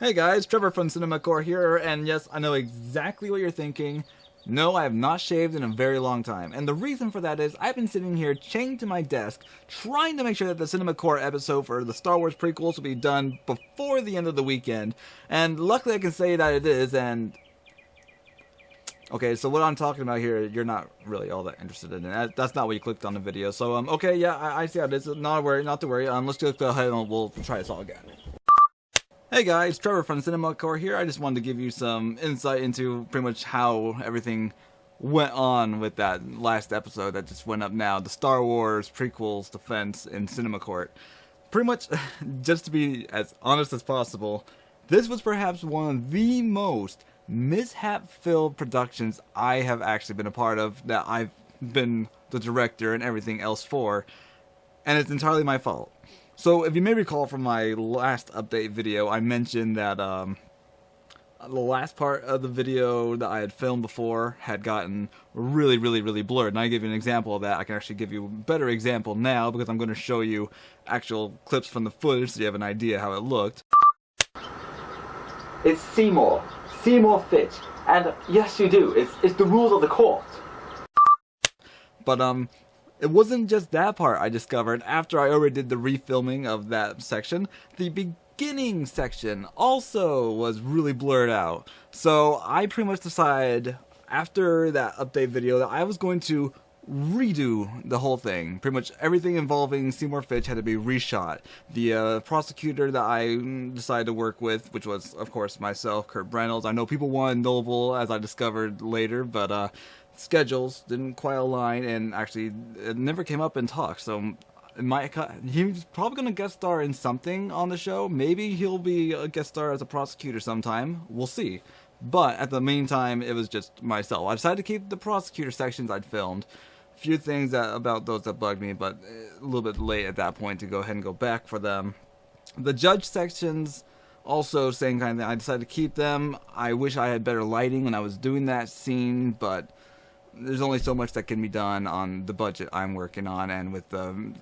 Hey guys, Trevor from CinemaCore here, and yes, I know exactly what you're thinking. No, I have not shaved in a very long time, and the reason for that is I've been sitting here chained to my desk trying to make sure that the CinemaCore episode for the Star Wars Prequels will be done before the end of the weekend, and luckily I can say that it is, and... Okay, so what I'm talking about here, you're not really all that interested in it. That's not what you clicked on the video, so okay, yeah, I see how it is. Not to worry, let's just go ahead and we'll try this all again. Hey guys, Trevor from CinemaCore here. I just wanted to give you some insight into pretty much how everything went on with that last episode that just went up now, the Star Wars Prequels defense in CinemaCore. Pretty much, just to be as honest as possible, this was perhaps one of the most mishap-filled productions I have actually been a part of, that I've been the director and everything else for, and it's entirely my fault. So, if you may recall from my last update video, I mentioned that the last part of the video that I had filmed before had gotten really blurred. And I give you an example of that. I can actually give you a better example now because I'm going to show you actual clips from the footage so you have an idea how it looked. It's Seymour Fitch, and yes you do, it's the rules of the court. But it wasn't just that part I discovered after I already did the refilming of that section. The beginning section also was really blurred out. So I pretty much decided after that update video that I was going to redo the whole thing. Pretty much everything involving Seymour Fitch had to be reshot. The prosecutor that I decided to work with, which was of course myself, Kurt Reynolds. I know people wanted Noble, as I discovered later, but schedules didn't quite align, and actually it never came up in talks. So he's probably going to guest star in something on the show. Maybe he'll be a guest star as a prosecutor sometime. We'll see. But at the meantime, it was just myself. I decided to keep the prosecutor sections I'd filmed. A few things about those that bugged me, but a little bit late at that point to go ahead and go back for them. The judge sections, also same kind of thing. I decided to keep them. I wish I had better lighting when I was doing that scene, but there's only so much that can be done on the budget I'm working on and with the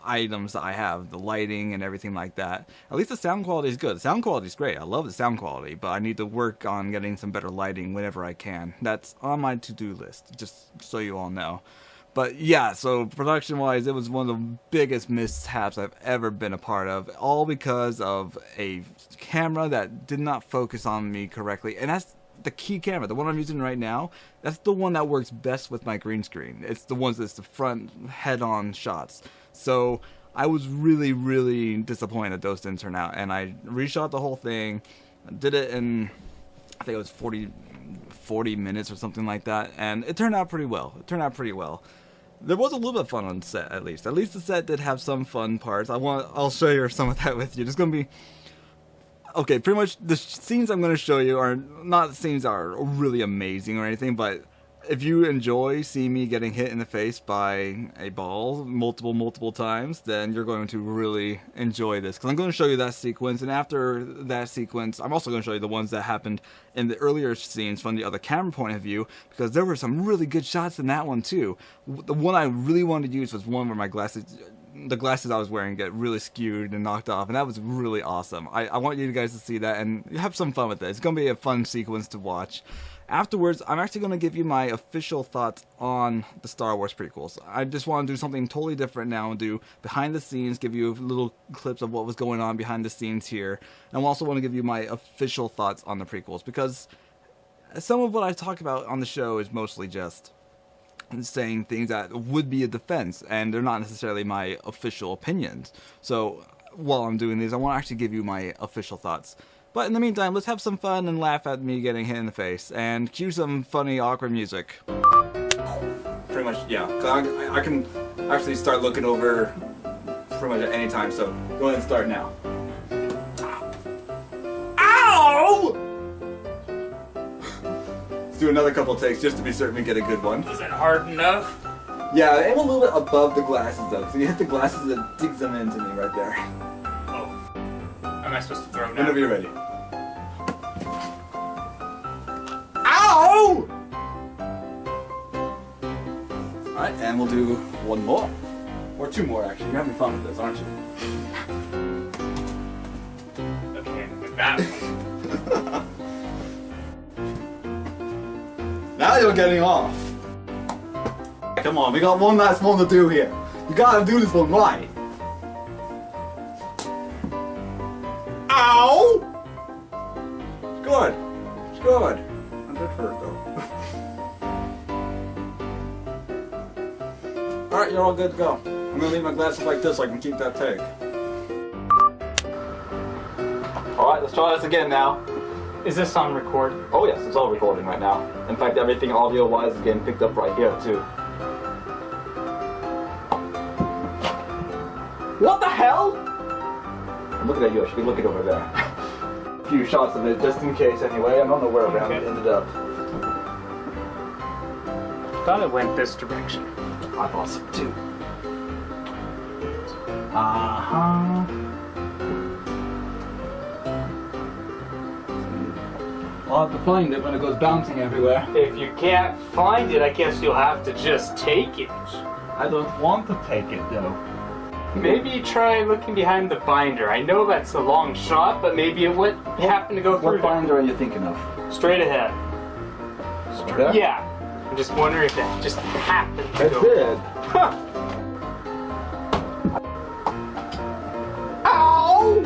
items that I have, the lighting and everything like that. At least the sound quality is good. The sound quality is great. I love the sound quality, but I need to work on getting some better lighting whenever I can. That's on my to-do list, just so you all know. But yeah, so production-wise, it was one of the biggest mishaps I've ever been a part of, all because of a camera that did not focus on me correctly, and that's the key camera, the one I'm using right now. That's the one that works best with my green screen. It's the ones that's the front head-on shots. So I was really disappointed that those didn't turn out, and I reshot the whole thing. Did it in, I think it was 40 minutes or something like that, and it turned out pretty well. There was a little bit of fun on set, at least. At least the set did have some fun parts. I'll show you some of that with you. There's gonna be... Okay, pretty much the scenes I'm going to show you are not scenes that are really amazing or anything, but if you enjoy seeing me getting hit in the face by a ball multiple times, then you're going to really enjoy this. Because I'm going to show you that sequence, and after that sequence, I'm also going to show you the ones that happened in the earlier scenes from the other camera point of view, because there were some really good shots in that one too. The one I really wanted to use was one where the glasses I was wearing get really skewed and knocked off, and that was really awesome. I want you guys to see that and have some fun with it. It's going to be a fun sequence to watch. Afterwards, I'm actually going to give you my official thoughts on the Star Wars prequels. I just want to do something totally different now and do behind the scenes, give you little clips of what was going on behind the scenes here. And I also want to give you my official thoughts on the prequels, because some of what I talk about on the show is mostly just saying things that would be a defense, and they're not necessarily my official opinions. So while I'm doing these, I want to actually give you my official thoughts. But in the meantime, let's have some fun and laugh at me getting hit in the face, and cue some funny, awkward music. Pretty much, yeah. I can actually start looking over pretty much at any time, so go ahead and start now. Ow! Let's do another couple takes just to be certain we get a good one. Is it hard enough? Yeah, aim a little bit above the glasses though. So you hit the glasses, it digs them into me right there. Oh. Am I supposed to throw now? Whenever you're ready. Ow! Alright, and we'll do one more. Or two more actually. You're having fun with this, aren't you? Okay, That Now you're getting off. Come on, we got one last one to do here. You gotta do this one right. Ow! It's good. It's good. I did hurt though. Alright, you're all good to go. I'm gonna leave my glasses like this so I can keep that take. Alright, let's try this again now. is this on record? Oh yes, it's all recording right now. In fact, everything audio-wise is getting picked up right here too. What the hell? I'm looking at you, I should be looking over there. A few shots of it, just in case anyway. I don't know where around it ended up. Thought it went this direction. I thought so too. I'll have to find it when it goes bouncing everywhere. If you can't find it, I guess you'll have to just take it. I don't want to take it though. Maybe try looking behind the binder. I know that's a long shot, but maybe it would happen to go through What binder are you thinking of? straight ahead. There? Yeah. I'm just wondering if that just happened to It go. did. Ow!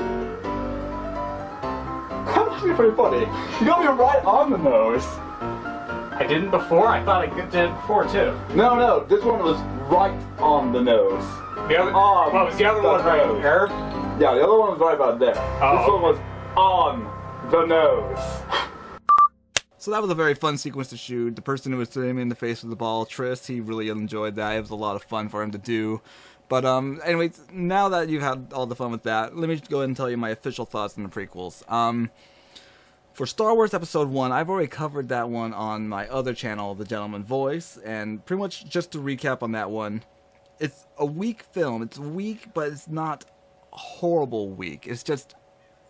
That's actually pretty funny. You got me right on the nose. I didn't before. I thought I did it before too. No, this one was right on the nose. The other, On what was the other the one right nose. here? Yeah, the other one was right about there. Oh. This one was on the nose. So that was a very fun sequence to shoot. The person who was hitting me in the face with the ball, Tris, he really enjoyed that. It was a lot of fun for him to do. But anyways, now that you've had all the fun with that, let me just go ahead and tell you my official thoughts on the prequels. For Star Wars Episode 1, I've already covered that one on my other channel, The Gentleman Voice, and pretty much just to recap on that one, it's a weak film. It's weak, but it's not horrible weak. It's just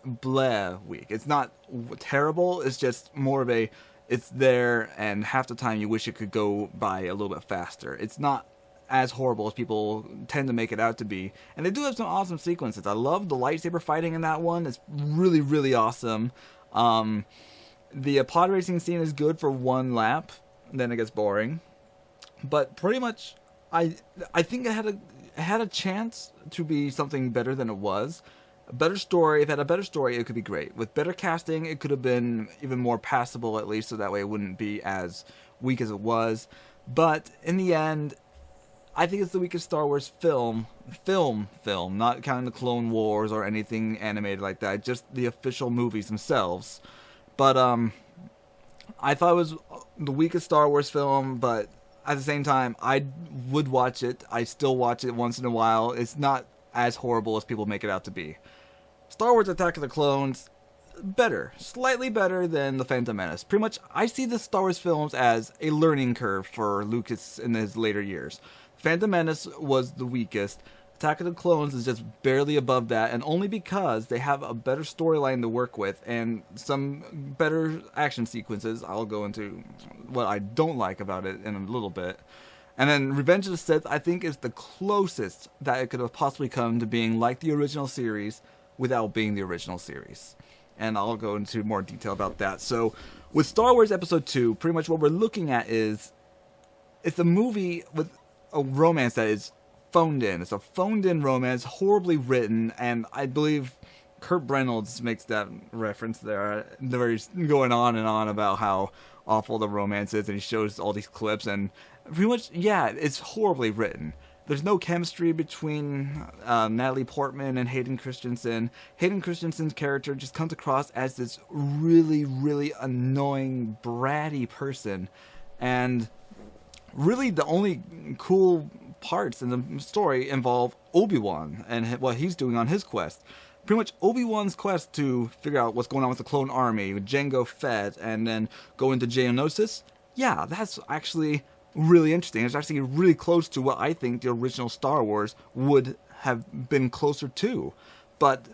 bleh weak. It's not terrible, it's just more of a, it's there, and half the time you wish it could go by a little bit faster. It's not as horrible as people tend to make it out to be. And they do have some awesome sequences. I love the lightsaber fighting in that one. It's really, really awesome. The pod racing scene is good for one lap, then it gets boring. But pretty much, I think it had a chance to be something better than it was. A better story. If it had a better story, it could be great. With better casting, it could have been even more passable, at least, so that way it wouldn't be as weak as it was. But in the end, I think it's the weakest Star Wars film, not counting the Clone Wars or anything animated like that, just the official movies themselves. But I thought it was the weakest Star Wars film, but at the same time, I would watch it. I still watch it once in a while. It's not as horrible as people make it out to be. Star Wars Attack of the Clones, better. Slightly better than The Phantom Menace. Pretty much, I see the Star Wars films as a learning curve for Lucas in his later years. Phantom Menace was the weakest. Attack of the Clones is just barely above that, and only because they have a better storyline to work with and some better action sequences. I'll go into what I don't like about it in a little bit. And then Revenge of the Sith, I think, is the closest that it could have possibly come to being like the original series without being the original series. And I'll go into more detail about that. So, with Star Wars Episode 2, pretty much what we're looking at is, it's a movie with a romance that is phoned in. It's a phoned in romance, horribly written, and I believe Kurt Reynolds makes that reference there. They're going on and on about how awful the romance is, and he shows all these clips, and pretty much, yeah, it's horribly written. There's no chemistry between Natalie Portman and Hayden Christensen. Hayden Christensen's character just comes across as this really, really annoying, bratty person, and really the only cool parts in the story involve Obi-Wan and what he's doing on his quest. Pretty much Obi-Wan's quest to figure out what's going on with the clone army, with Jango Fett, and then go into Geonosis. Yeah, that's actually really interesting. It's actually really close to what I think the original Star Wars would have been closer to. But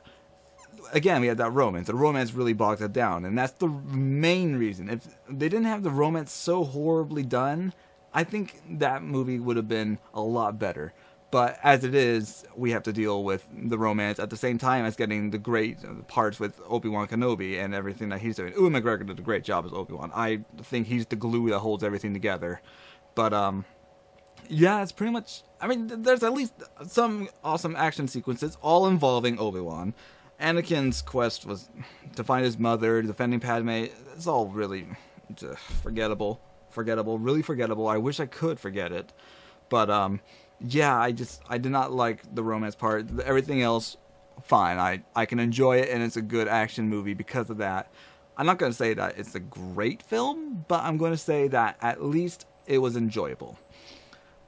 again, we had that romance. The romance really bogged it down, and that's the main reason. If they didn't have the romance so horribly done, I think that movie would have been a lot better. But as it is, we have to deal with the romance at the same time as getting the great parts with Obi-Wan Kenobi and everything that he's doing. Ewan McGregor did a great job as Obi-Wan. I think he's the glue that holds everything together. But, yeah, it's pretty much... I mean, there's at least some awesome action sequences, all involving Obi-Wan. Anakin's quest was to find his mother, defending Padme. It's all really forgettable. Really forgettable. I wish I could forget it. But, yeah, I did not like the romance part. Everything else, fine. I can enjoy it, and it's a good action movie because of that. I'm not going to say that it's a great film, but I'm going to say that at least it was enjoyable.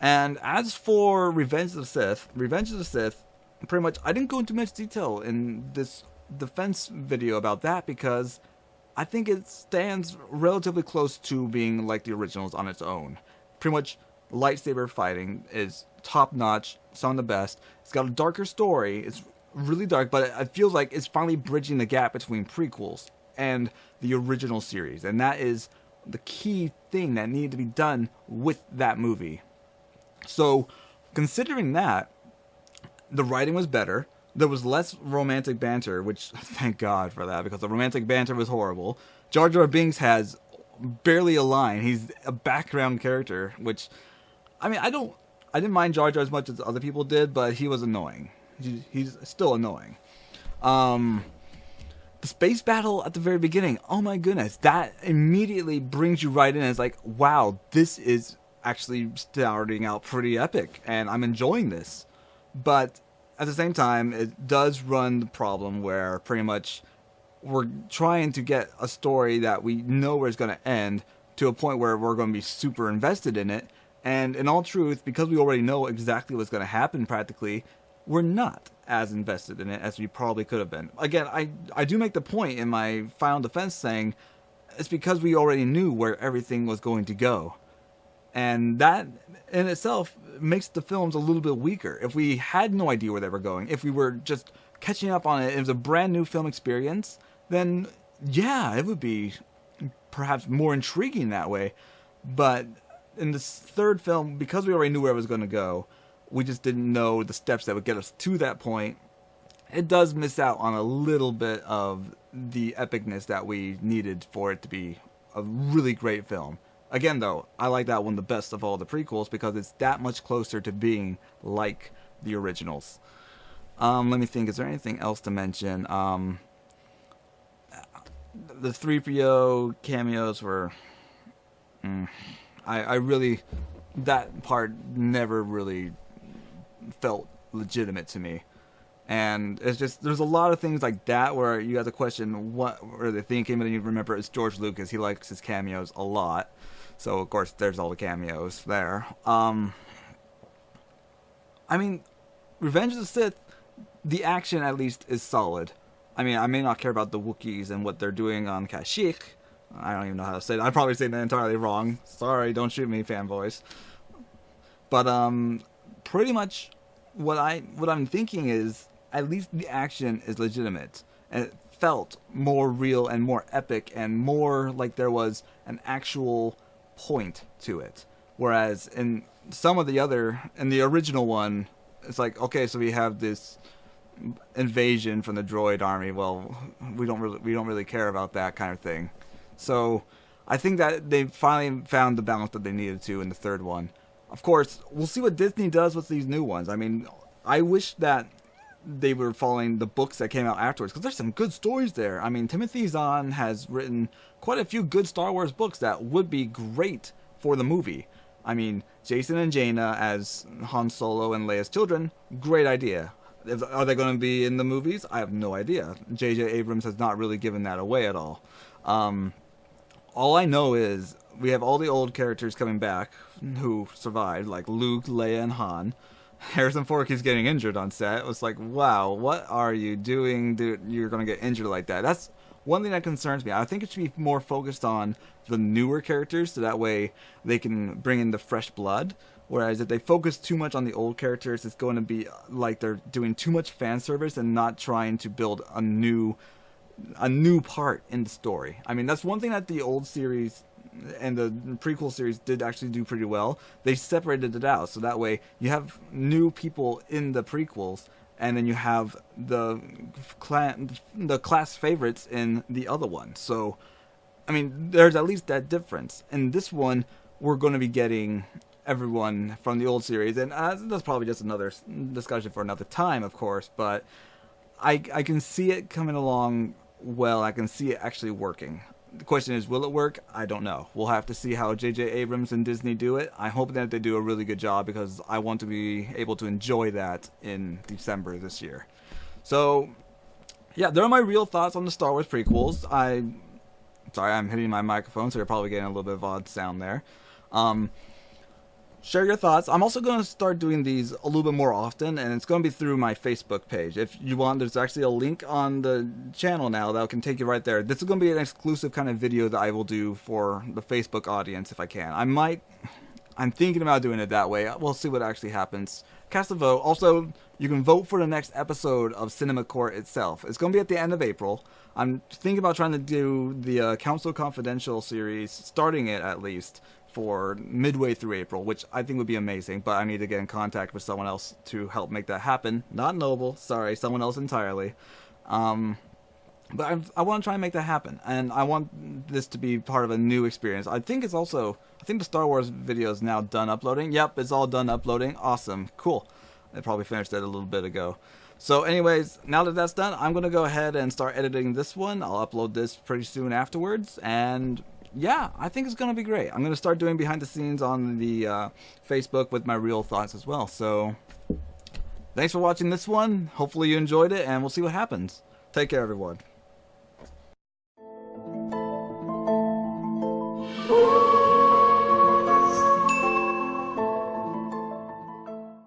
And as for Revenge of the Sith, pretty much, I didn't go into much detail in this defense video about that because I think it stands relatively close to being like the originals on its own. Pretty much, lightsaber fighting is top-notch, some of the best. It's got a darker story. It's really dark, but it feels like it's finally bridging the gap between prequels and the original series. And that is the key thing that needed to be done with that movie. So, considering that, the writing was better. There was less romantic banter, which, thank God for that, because the romantic banter was horrible. Jar Jar Binks has barely a line. He's a background character, which... I mean, I didn't mind Jar Jar as much as other people did, but he was annoying. He's still annoying. The space battle at the very beginning, oh my goodness, that immediately brings you right in. It's like, wow, this is actually starting out pretty epic, and I'm enjoying this. But at the same time, it does run the problem where pretty much we're trying to get a story that we know where it's going to end to a point where we're going to be super invested in it. And in all truth, because we already know exactly what's going to happen practically, we're not as invested in it as we probably could have been. Again, I do make the point in my final defense saying it's because we already knew where everything was going to go. And that in itself makes the films a little bit weaker. If we had no idea where they were going, if we were just catching up on it, it was a brand new film experience, then yeah, it would be perhaps more intriguing that way. But in this third film, because we already knew where it was going to go, we just didn't know the steps that would get us to that point. It does miss out on a little bit of the epicness that we needed for it to be a really great film. Again, though, I like that one the best of all the prequels because it's that much closer to being like the originals. Let me think, is there anything else to mention? The 3PO cameos were... I really... That part never really felt legitimate to me. And it's just, there's a lot of things like that where you have to question what were they thinking, but then you remember it's George Lucas. He likes his cameos a lot. So, of course, there's all the cameos there. I mean, Revenge of the Sith, the action at least is solid. I mean, I may not care about the Wookiees and what they're doing on Kashyyyk. I don't even know how to say that. I'm probably saying that entirely wrong. Sorry, don't shoot me, fanboys. But pretty much what I'm thinking is at least the action is legitimate. And it felt more real and more epic and more like there was an actual point to it. Whereas in some of the other, in the original one, it's like, okay, so we have this invasion from the droid army. Well, we don't really care about that kind of thing. So I think that they finally found the balance that they needed to in the third one. Of course, we'll see what Disney does with these new ones. I mean, I wish that they were following the books that came out afterwards, because there's some good stories there. I mean, Timothy Zahn has written quite a few good Star Wars books that would be great for the movie. I mean, Jason and Jaina as Han Solo and Leia's children, great idea. Are they going to be in the movies? I have no idea. J.J. Abrams has not really given that away at all. All I know is we have all the old characters coming back who survived, like Luke, Leia, and Han. Harrison Ford keeps getting injured on set. It was like, wow, what are you doing? Dude, you're going to get injured like that. That's one thing that concerns me. I think it should be more focused on the newer characters, so that way they can bring in the fresh blood. Whereas if they focus too much on the old characters, it's going to be like they're doing too much fan service and not trying to build a new part in the story. I mean, that's one thing that the old series and the prequel series did actually do pretty well, they separated it out. So that way you have new people in the prequels, and then you have the class favorites in the other one. So, I mean, there's at least that difference. In this one, we're going to be getting everyone from the old series, and that's probably just another discussion for another time, of course, but I can see it coming along well. I can see it actually working. The question is, will it work? I don't know. We'll have to see how J.J. Abrams and Disney do it. I hope that they do a really good job, because I want to be able to enjoy that in December this year. So, yeah, there are my real thoughts on the Star Wars prequels. Sorry, I'm hitting my microphone, so you're probably getting a little bit of odd sound there. Share your thoughts. I'm also going to start doing these a little bit more often, and it's going to be through my Facebook page. If you want, there's actually a link on the channel now that can take you right there. This is going to be an exclusive kind of video that I will do for the Facebook audience if I can. I'm thinking about doing it that way. We'll see what actually happens. Cast a vote. Also, you can vote for the next episode of Cinema Court itself. It's going to be at the end of April. I'm thinking about trying to do the Council Confidential series, starting it at least, for midway through April, which I think would be amazing, but I need to get in contact with someone else to help make that happen. Not Noble, sorry, someone else entirely. But I want to try and make that happen, and I want this to be part of a new experience. I think the Star Wars video is now done uploading. Yep, it's all done uploading. Awesome, cool. I probably finished it a little bit ago. So anyways, now that that's done, I'm going to go ahead and start editing this one. I'll upload this pretty soon afterwards, and yeah, I think it's going to be great. I'm going to start doing behind the scenes on the Facebook with my real thoughts as well. So thanks for watching this one. Hopefully you enjoyed it, and we'll see what happens. Take care, everyone.